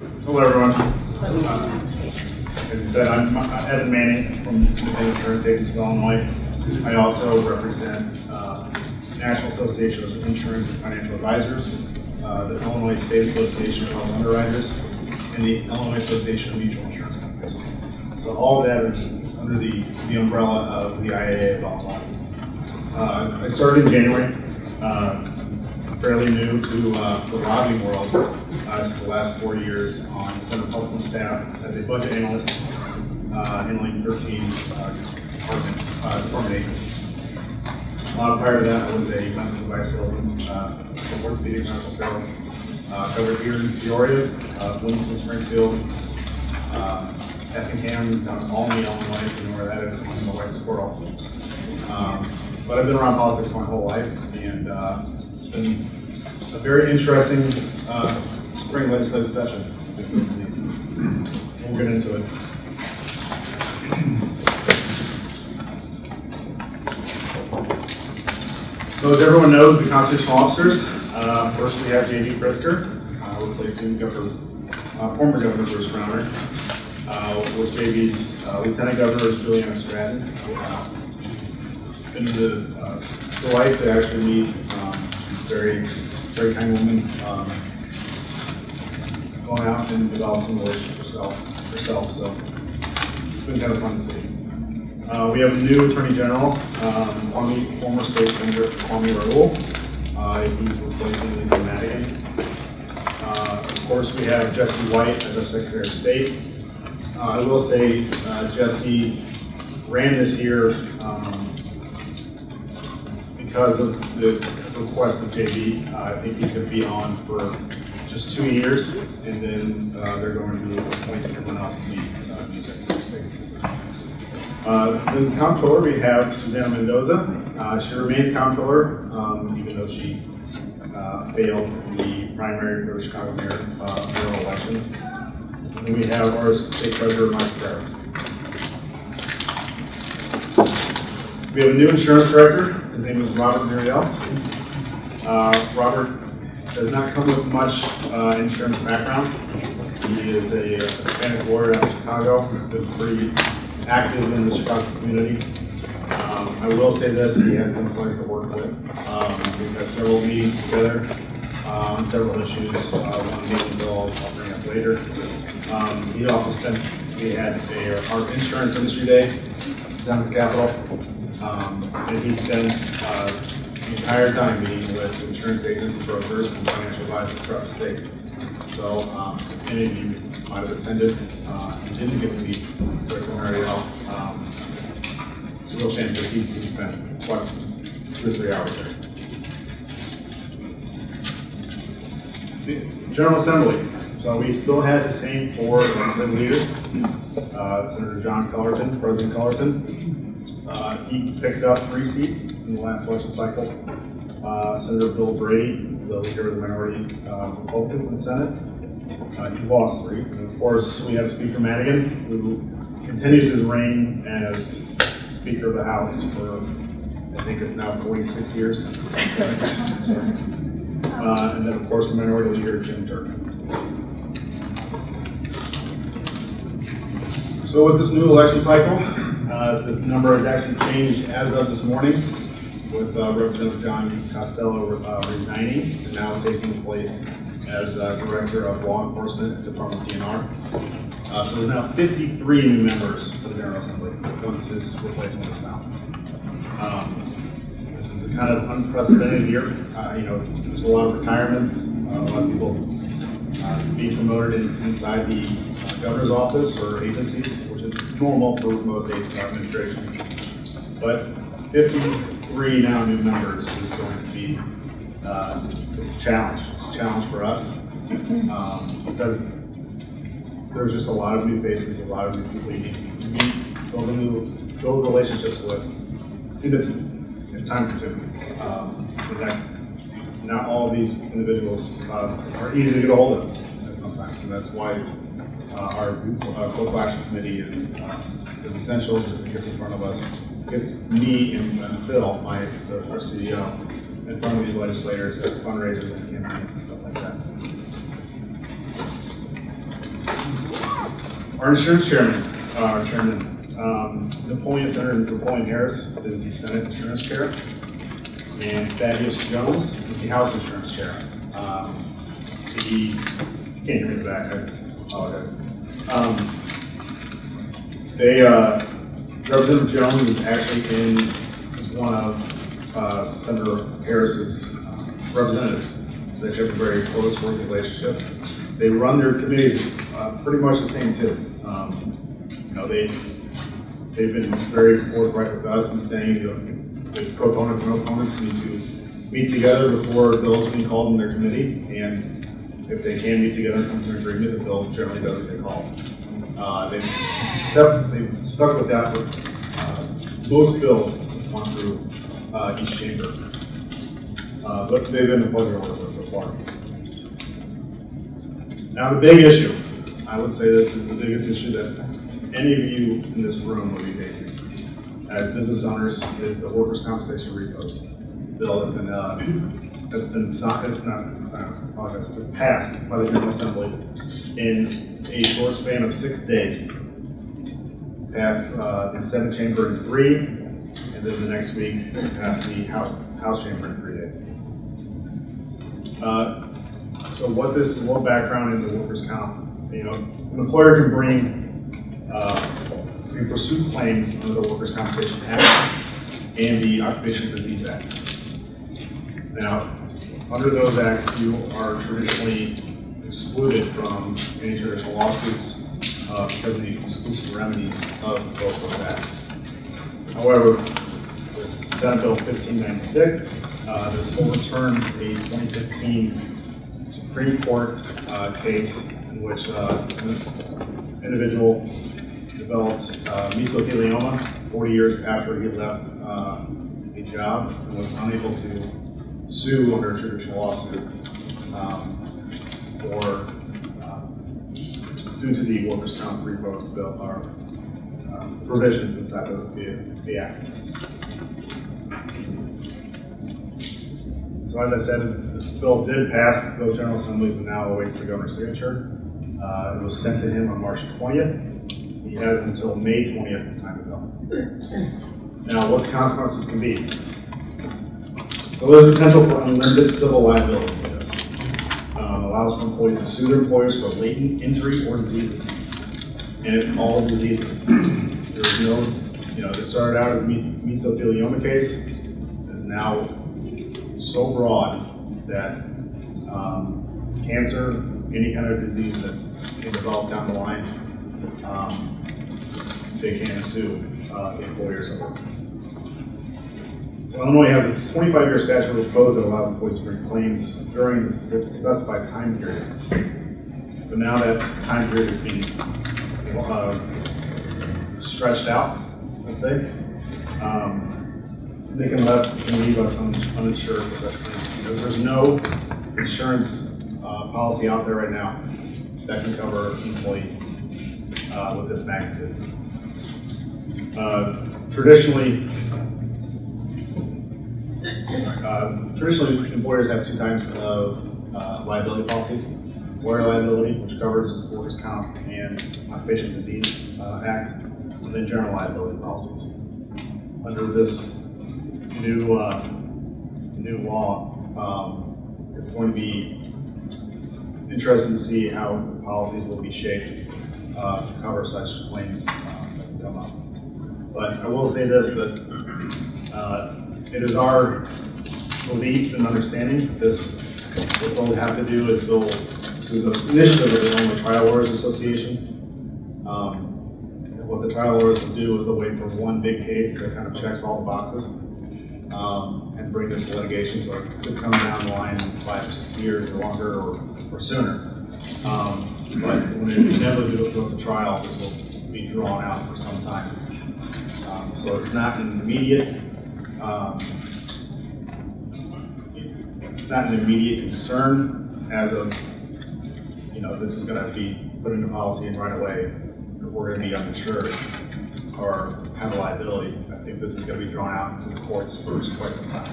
Hello, everyone. As you said, I'm Evan Manning from the Insurance Agency of Illinois. I also represent National Association of Insurance and Financial Advisors, the Illinois State Association of Health Underwriters, and the Illinois Association of Mutual Insurance Companies. So all of that is under the umbrella of the IAA of Illinois. I started in January. Fairly new to the lobbying world for the last 4 years on Senate Republican staff as a budget analyst, handling 13 department agencies. Prior to that, I was a medical device salesman for orthopedic medical sales, covered here in Peoria, Bloomington, Springfield, Effingham, down in Albany, Illinois, if you know where that is, on the White Squirrel. But I've been around politics my whole life, and it's been a very interesting spring legislative session, to say the least. We'll get into it. So as everyone knows, the constitutional officers, first we have J.D. Pritzker, replacing former Governor Bruce Rauner. With J.B.'s Lieutenant Governor is Juliana Stratton. Been the delight to actually meet very kind woman, going out and developing relationships herself, so it's been kind of fun to see. We have a new Attorney General, former State Senator Kwame Raoul, who's replacing Lisa Madigan. Of course, we have Jesse White as our Secretary of State. I will say Jesse ran this year because of the request of JB. I think he's going to be on for just 2 years, and then they're going to appoint someone else to be the Secretary of State. The Comptroller, we have Susanna Mendoza. She remains Comptroller, even though she failed the primary for the Chicago mayoral election. And then we have our State Treasurer, Mike Ferris. We have a new Insurance Director. His name is Robert Muriel. Robert does not come with much insurance background. He is a Hispanic lawyer out of Chicago, been pretty active in the Chicago community. I will say this, he has been a pleasure to work with. We've had several meetings together on several issues. One meeting I'll bring up later. He also we had our Insurance Industry Day down at the Capitol. And he spent the entire time meeting with insurance agents and brokers and financial advisors throughout the state. So if any of you might have attended and didn't get to meet Director Mariel, it's a real shame because he spent quite 2 or 3 hours there. The General Assembly. So we still had the same 4 legislative leaders. Senator John Cullerton, President Cullerton. He picked up 3 seats in the last election cycle. Senator Bill Brady is the leader of the minority Republicans in the Senate. He lost 3. And of course, we have Speaker Madigan, who continues his reign as Speaker of the House for, I think it's now 46 years. And then, of course, the minority leader, Jim Turk. So with this new election cycle, this number has actually changed as of this morning, with Representative John Costello resigning and now taking place as Director of Law Enforcement at the Department of DNR. So there's now 53 new members for the General Assembly once his replacement is found. This is a kind of unprecedented year. There's a lot of retirements, a lot of people being promoted inside the governor's office or agencies, which is normal for most administrations. But 53 now new members is going to be, it's a challenge. It's a challenge for us because there's just a lot of new faces, a lot of new people you need to meet, build relationships with. I think it's time consuming. But that's not all these individuals are easy to get a hold of sometimes, and that's why our Political Action Committee is essential because it gets in front of us, gets me and Phil, our CEO, in front of these legislators at fundraisers and campaigns and stuff like that. Our insurance chairman, Senator Napoleon Harris is the Senate insurance chair, and Thaddeus Jones is the House insurance chair. He can't hear me in the back. I apologize. Representative Jones is actually is one of Senator Harris's representatives, so they have a very close working relationship. They run their committees pretty much the same too. They've been very forthright with us in saying the proponents and opponents need to meet together before bills being called in their committee, and if they can meet together and come to an agreement, the bill generally doesn't get called. They've stuck with that for most bills that's gone through each chamber. But they've been a pleasure to work with so far. Now the big issue, I would say this is the biggest issue that any of you in this room will be facing as business owners, is the workers' compensation repos bill that's been passed by the General Assembly in a short span of 6 days. Passed the Senate chamber in 3, and then the next week passed the House chamber in 3 days. So what background into workers' comp? An employer can pursue claims under the Workers' Compensation Act and the Occupational Disease Act. Now, under those acts, you are traditionally excluded from any traditional lawsuits because of the exclusive remedies of both those acts. However, with Senate Bill 1596, this overturns a 2015 Supreme Court case in which an individual developed mesothelioma 40 years after he left a job and was unable to sue under a traditional lawsuit due to the workers' comp repos bill or provisions inside of the act. So as I said, this bill did pass those General Assemblies and now awaits the governor's signature. It was sent to him on March 20th. He has until May 20th to sign the bill. Now, what the consequences can be. So there's potential for unlimited civil liability for this. Allows for employees to sue their employers for latent injury or diseases. And it's all diseases. There's no, this started out as a mesothelioma case. It is now so broad that cancer, any kind of disease that can develop down the line, they can sue the employers over. So Illinois has a 25-year statute of repose that allows employees to bring claims during the specified time period. But now that time period is being stretched out, let's say, they can leave us uninsured for such claims because there's no insurance policy out there right now that can cover an employee with this magnitude. Traditionally, employers have 2 types of liability policies. Employer liability, which covers workers' comp and occupational disease act, and then general liability policies. Under this new law, it's going to be interesting to see how policies will be shaped to cover such claims that can come up. But I will say this, that it is our belief and understanding that what they'll have to do is this is an initiative of the Illinois Trial Lawyers Association. What the trial lawyers will do is they'll wait for one big case that kind of checks all the boxes and bring this to litigation, so it could come down the line in 5 or 6 years or longer or sooner. But when it inevitably goes to trial, this will be drawn out for some time. So it's not an immediate concern as of, this is going to be put into policy and right away we're going to be uninsured or have a liability. I think this is going to be drawn out into the courts for quite some time.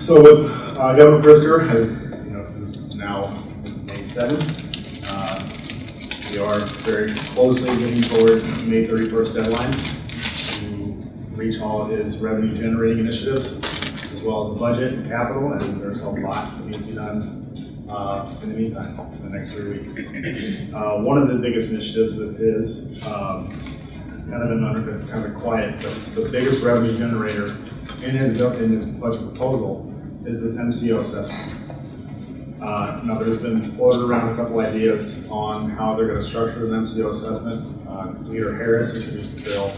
So with Governor Pritzker who's now May 7th, we are very closely getting towards May 31st deadline to reach all of his revenue generating initiatives, as well as a budget and capital, and there's a lot that needs to be done in the meantime, in the next 3 weeks. One of the biggest initiatives of his, it's kind of been under, it's kind of quiet, but it's the biggest revenue generator in his budget proposal is this MCO assessment. Now there's been floated around a couple ideas on how they're going to structure an MCO assessment. Leader Harris introduced a bill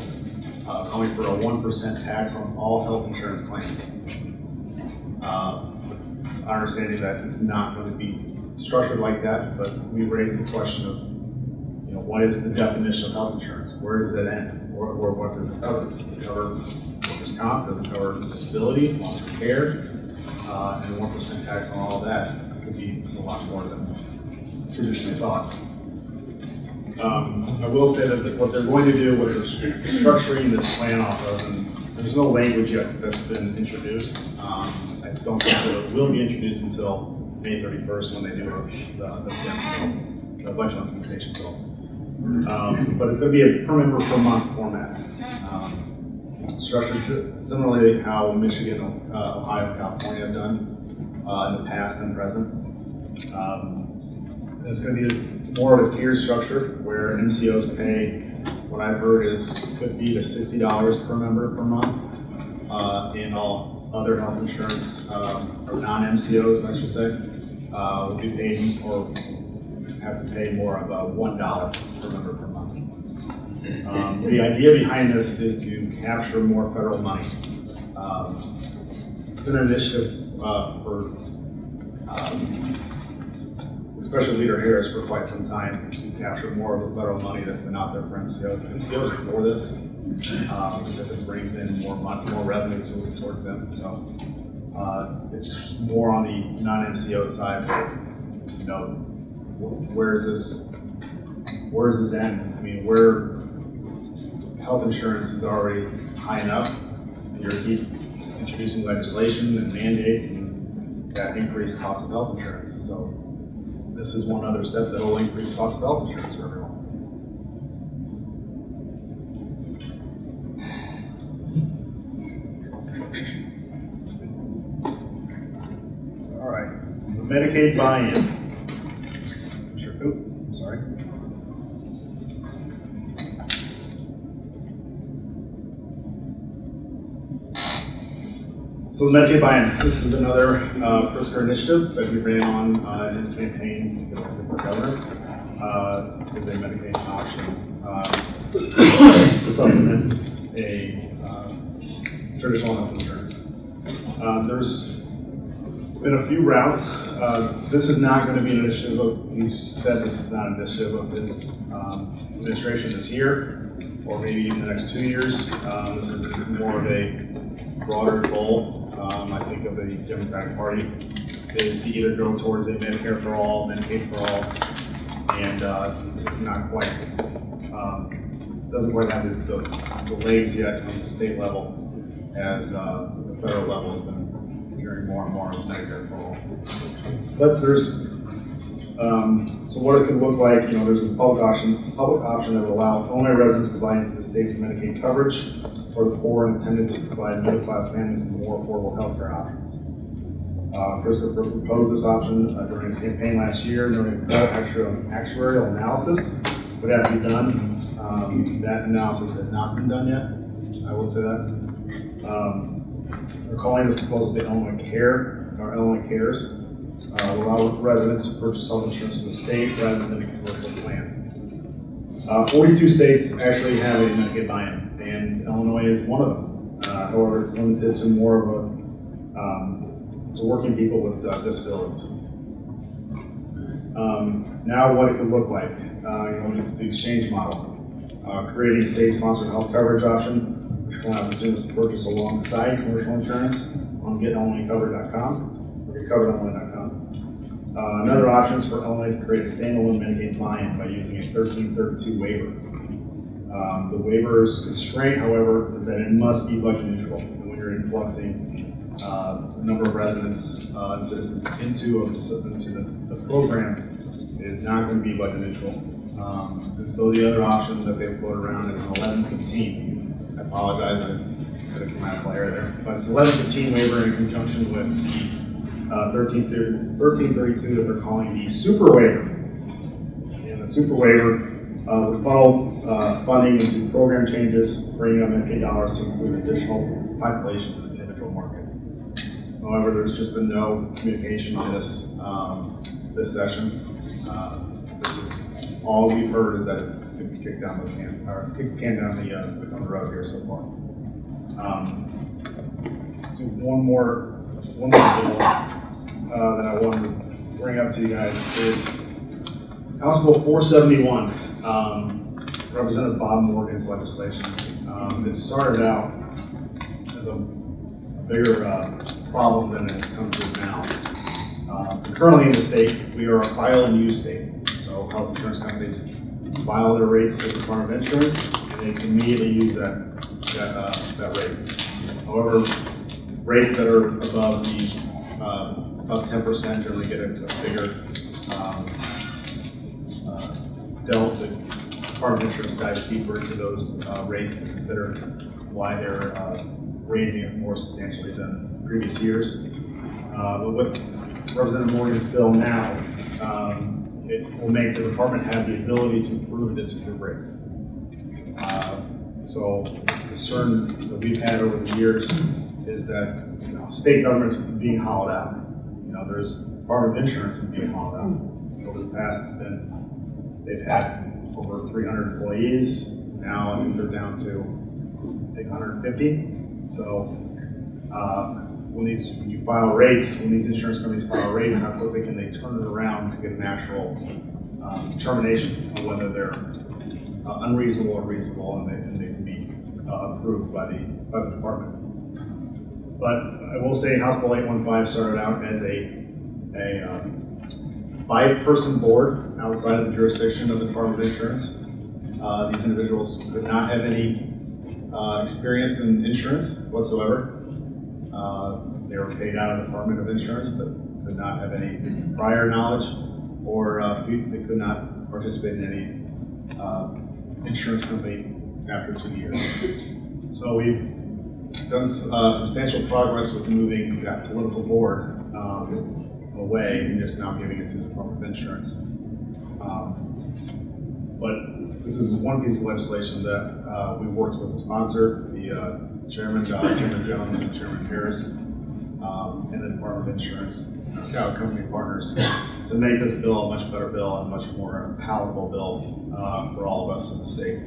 calling for a 1% tax on all health insurance claims. It's our understanding that it's not going to be structured like that, but we raised the question of, what is the definition of health insurance? Where does it end? Or what does it cover? Does it cover workers' comp? Does it cover disability, long-term care? And a 1% tax on all of that could be a lot more than traditionally thought. I will say that what they're going to do, what they're structuring this plan off of, and there's no language yet that's been introduced. I don't think that it will be introduced until May 31st when they do the budget implementation bill. But it's going to be a per member per month format. Structured similarly how Michigan, Ohio, and California have done in the past and present. It's going to be more of a tier structure where MCOs pay, what I've heard is $50 to $60 per member per month, and all other health insurance, or non-MCOs I should say, will be paid or have to pay more of $1 per member per month. The idea behind this is to capture more federal money. It's been an initiative for especially Leader Harris for quite some time to capture more of the federal money that's been out there for MCOs. MCOs are for this because it brings in more money, more revenue towards them. So it's more on the non-MCO side. Where does this end? I mean, where health insurance is already high enough, and you're keep introducing legislation and mandates and that increase cost of health insurance. So this is one other step that will increase cost of health insurance for everyone. All right, the Medicaid buy-in. Sorry. So the Medicaid buy-in, this is another Pritzker initiative that he ran on in his campaign to get elected for governor. Is a Medicaid option to supplement a traditional health insurance. There's been a few routes. This is not going to be an initiative of, he said this is not an initiative of his administration this year, or maybe even the next 2 years. This is more of a broader goal, I think, of the Democratic Party, is to either go towards a Medicare for all, Medicaid for all, and it's not quite, doesn't quite have the legs yet on the state level, as the federal level has been hearing more and more of Medicare for all. But there's, so what it could look like, there's a public option that would allow Illinois residents to buy into the state's Medicaid coverage for the poor and intended to provide middle-class families with more affordable health care options. Pritzker proposed this option during his campaign last year, noting that actuarial analysis would have to be done. That analysis has not been done yet, I would say that. They're calling this proposal the Illinois Care, or Illinois Cares, will allow residents to purchase health insurance from the state rather than a commercial plan. 42 states actually have a Medicaid buy-in, and Illinois is one of them. However, it's limited to more of a to working people with disabilities. Now, what it could look like, it's the exchange model, creating a state-sponsored health coverage option, which will allow consumers to purchase alongside commercial insurance on getillinoiscovered.com or getcoveredillinois.com. Another option is for Illinois to create a standalone Medicaid buy-in by using a 1332 waiver. The waiver's constraint, however, is that it must be budget neutral. And when you're influxing number of residents and citizens into the program is not going to be budget neutral. And so the other option that they float around is an 1115. I apologize, I had to come out of player there. But it's 1115 waiver in conjunction with the 1332 that they're calling the super waiver. And the super waiver would funnel funding into program changes, bringing up Medicaid dollars to include additional populations in the individual market. However, there's just been no communication to this session. This is all we've heard is that it's going to be kicked down the can, or kick the can down the road here so far. So one more bill that I wanted to bring up to you guys is House Bill 471. Representative Bob Morgan's legislation. It started out as a bigger problem than it's come to now. Currently in the state, we are a file and use state. So health insurance companies file their rates with the Department of Insurance, and they can immediately use that rate. However, rates that are above the above 10% generally get a bigger delta. The Department of Insurance dives deeper into those rates to consider why they're raising it more substantially than previous years. But with Representative Morgan's bill now, it will make the department have the ability to approve and disapprove rates. So the concern that we've had over the years is that state governments are being hollowed out. There's Department of Insurance is being hollowed out. Over the past, they've had over 300 employees. Now I think they're down to 150. So when you file rates, when these insurance companies file rates, how quickly can they turn it around to get an actual determination on whether they're unreasonable or reasonable, and they can be approved by the department. But I will say House Bill 815 started out as a 5-person board outside of the jurisdiction of the Department of Insurance. These individuals could not have any experience in insurance whatsoever. They were paid out of the Department of Insurance, but could not have any prior knowledge, or they could not participate in any insurance company after 2 years. So we've done substantial progress with moving that political board away and just now giving it to the Department of Insurance. But this is one piece of legislation that we worked with the sponsor, the Chairman Jones and Chairman Harris, and the Department of Insurance, company partners, to make this bill a much better bill and much more palatable bill for all of us in the state.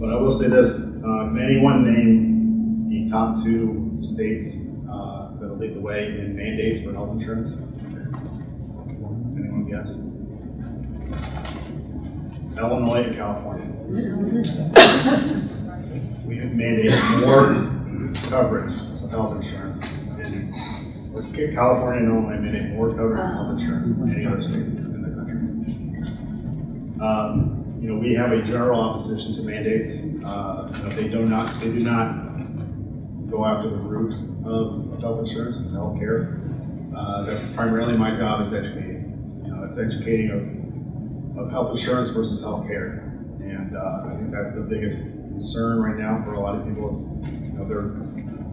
But I will say this, can anyone name the top 2 states that'll lead the way in mandates for health insurance? Anyone guess? Illinois and California. We have mandated more coverage of health insurance in California and Illinois mandate more coverage of health insurance than any other state in the country. We have a general opposition to mandates. They do not go after the root of health insurance, it's health care. That's primarily my job, is educating. It's educating of health insurance versus health care. And I think that's the biggest concern right now for a lot of people is, they're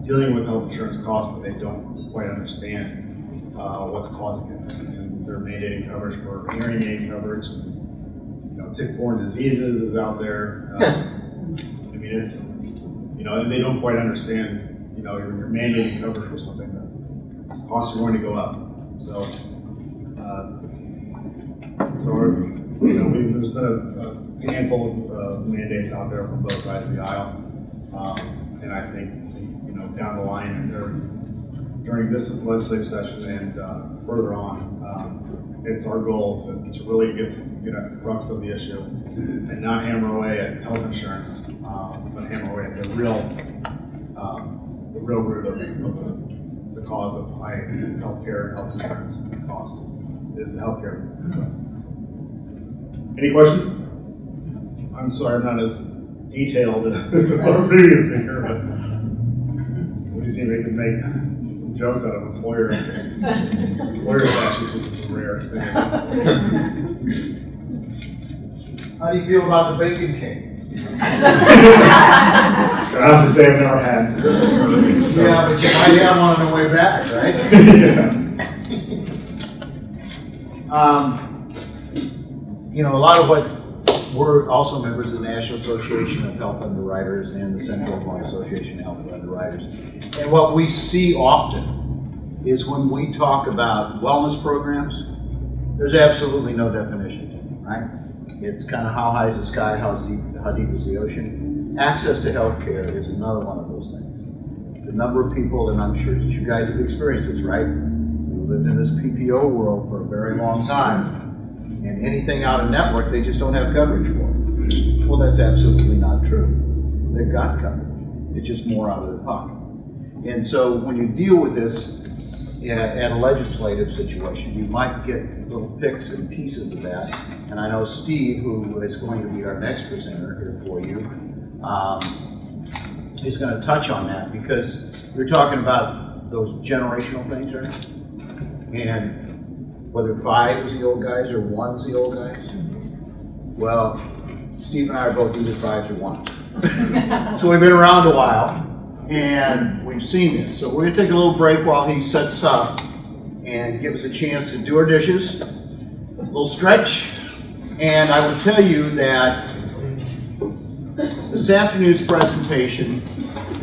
dealing with health insurance costs, but they don't quite understand what's causing it. And they're mandating coverage for hearing aid coverage. Tick-borne diseases is out there. It's, and they don't quite understand, you're mandating coverage for something that costs are going to go up. So, there's been a handful of mandates out there from both sides of the aisle. And I think, down the line, during this legislative session and further on, it's our goal to really get at the crux of the issue and not hammer away at health insurance, but hammer away at the real root of the cause of high healthcare and health insurance costs is the healthcare. So, any questions? I'm sorry, I'm not as detailed as our previous speaker, but see they could make some jokes out of employer statutes, which is a rare thing. How do you feel about the bacon cake? I have to say I've never had. So. Yeah, but you might have one on the way back, right? Yeah. You know, a lot of what we're also members of the National Association of Health Underwriters and the Central Illinois Association of Health Underwriters. And what we see often is when we talk about wellness programs, there's absolutely no definition to it, right? It's kind of how high is the sky, how deep is the ocean. Access to health care is another one of those things. The number of people, and I'm sure that you guys have experienced this, right? We lived in this PPO world for a very long time. And anything out of network, they just don't have coverage for. Well, that's absolutely not true. They've got coverage. It's just more out of their pocket. And so when you deal with this at a legislative situation, you might get little picks and pieces of that. And I know Steve, who is going to be our next presenter here for you, is going to touch on that, because we're talking about those generational things, right? And whether 5 is the old guys or 1's the old guys. Well, Steve and I are both either 5s or 1s. So we've been around a while, and we've seen this. So we're going to take a little break while he sets up and give us a chance to do our dishes, a little stretch. And I will tell you that this afternoon's presentation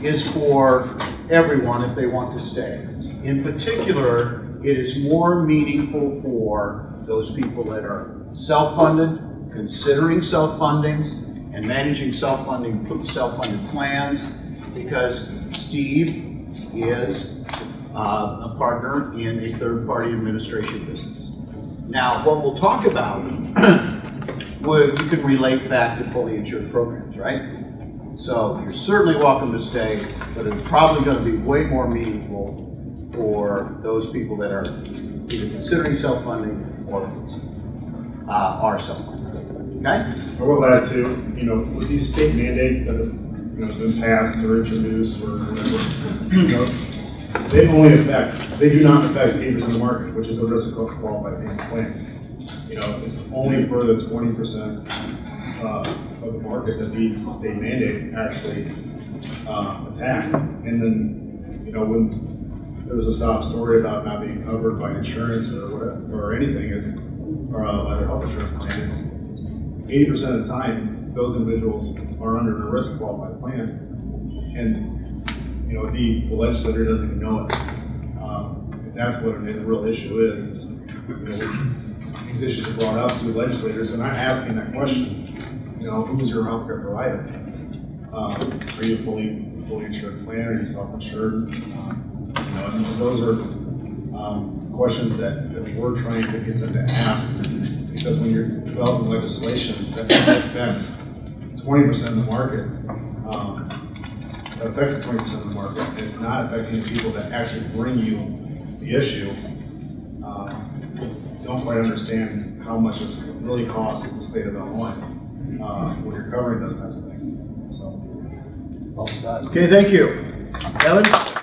is for everyone if they want to stay. In particular, it is more meaningful for those people that are self-funded, considering self-funding, and managing self-funded plans, because Steve is a partner in a third-party administration business. Now, what we'll talk about, you can relate back to fully insured programs, right? So you're certainly welcome to stay, but it's probably going to be way more meaningful for those people that are either considering self-funding or are self-funding. Okay? I will add too, with these state mandates that have been passed or introduced or whatever, they do not affect 80% of the market, which is a risk of qualified payment plans. It's only for the 20% of the market that these state mandates actually attack. And then, when there was a sob story about not being covered by insurance or whatever, or anything, or by their health insurance plan, it's 80% of the time those individuals are under a risk qualified plan, and the legislator doesn't even know it. That's what the real issue is these issues are brought up to legislators, and I'm asking that question. Who's your healthcare provider? Are you a fully insured plan? Are you self-insured? And those are questions that we're trying to get them to ask, because when you're developing legislation that affects 20% of the market, and it's not affecting the people that actually bring you the issue, don't quite understand how much it really costs the state of Illinois when you're covering those types of things. So, okay, thank you. Evan?